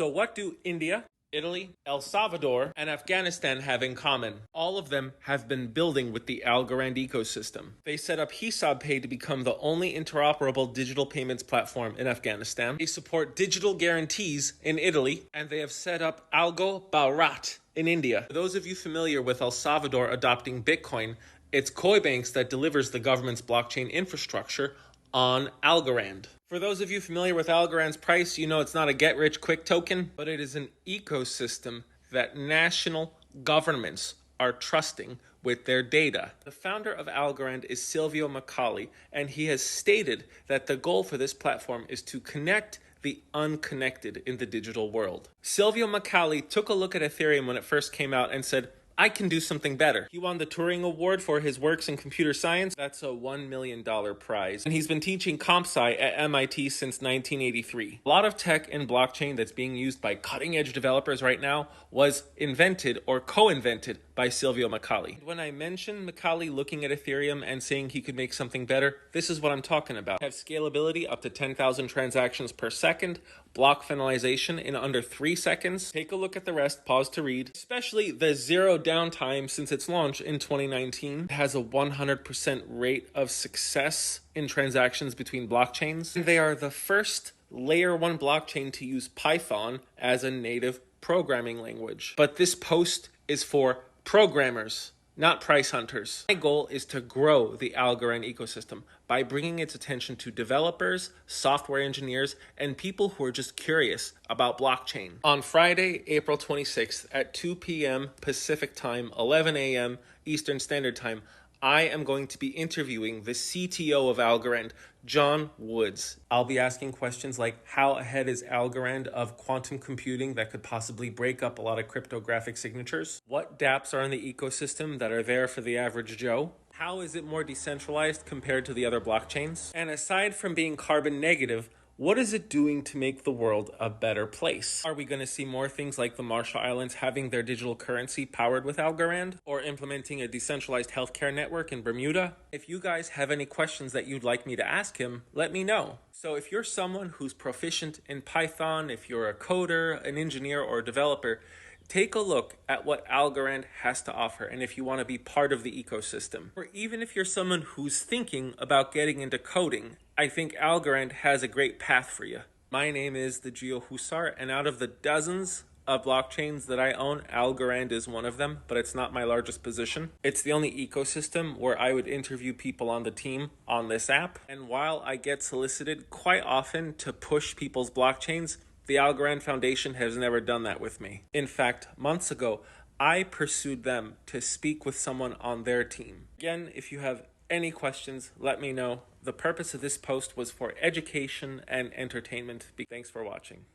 So what do India, Italy, El Salvador, and Afghanistan have in common? All of them have been building with the Algorand ecosystem. They set up HisabPay to become the only interoperable digital payments platform in Afghanistan. They support digital guarantees in Italy, and they have set up Algo Bharat in India. For those of you familiar with El Salvador adopting Bitcoin, it's Coinbase that delivers the government's blockchain infrastructure on Algorand. For those of you familiar with Algorand's price, you know it's not a get-rich-quick token, but it is an ecosystem that national governments are trusting with their data. The founder of Algorand is Silvio Macali, and he has stated that the goal for this platform is to connect the unconnected in the digital world. Silvio Macali took a look at Ethereum when it first came out and said, I can do something better. He won the Turing Award for his works in computer science. That's a $1 million prize. And he's been teaching comp sci at MIT since 1983. A lot of tech and blockchain that's being used by cutting-edge developers right now was invented or co-invented by Silvio Macali. When I mention Macali looking at Ethereum and saying he could make something better, this is what I'm talking about. Have scalability up to 10,000 transactions per second, block finalization in under 3 seconds. Take a look at the rest, pause to read. Especially the zero downtime since its launch in 2019. It has a 100% rate of success in transactions between blockchains. They are the first layer 1 blockchain to use Python as a native programming language. But this post is for programmers, not price hunters. My goal is to grow the Algorand ecosystem by bringing its attention to developers, software engineers, and people who are just curious about blockchain. On Friday, April 26th at 2 p.m. Pacific Time, 11 a.m. Eastern Standard Time, I am going to be interviewing the CTO of Algorand, John Woods. I'll be asking questions like, how ahead is Algorand of quantum computing that could possibly break up a lot of cryptographic signatures? What dApps are in the ecosystem that are there for the average Joe? How is it more decentralized compared to the other blockchains? And aside from being carbon negative, what is it doing to make the world a better place? Are we going to see more things like the Marshall Islands having their digital currency powered with Algorand? Or implementing a decentralized healthcare network in Bermuda? If you guys have any questions that you'd like me to ask him, let me know. So if you're someone who's proficient in Python, if you're a coder, an engineer, or a developer, take a look at what Algorand has to offer, and if you want to be part of the ecosystem. Or even if you're someone who's thinking about getting into coding, I think Algorand has a great path for you. My name is the Geo Hussar, and out of the dozens of blockchains that I own, Algorand is one of them, but it's not my largest position. It's the only ecosystem where I would interview people on the team on this app. And while I get solicited quite often to push people's blockchains, the Algorand Foundation has never done that with me. In fact, months ago, I pursued them to speak with someone on their team. Again, if you have any questions, let me know. The purpose of this post was for education and entertainment. Thanks for watching.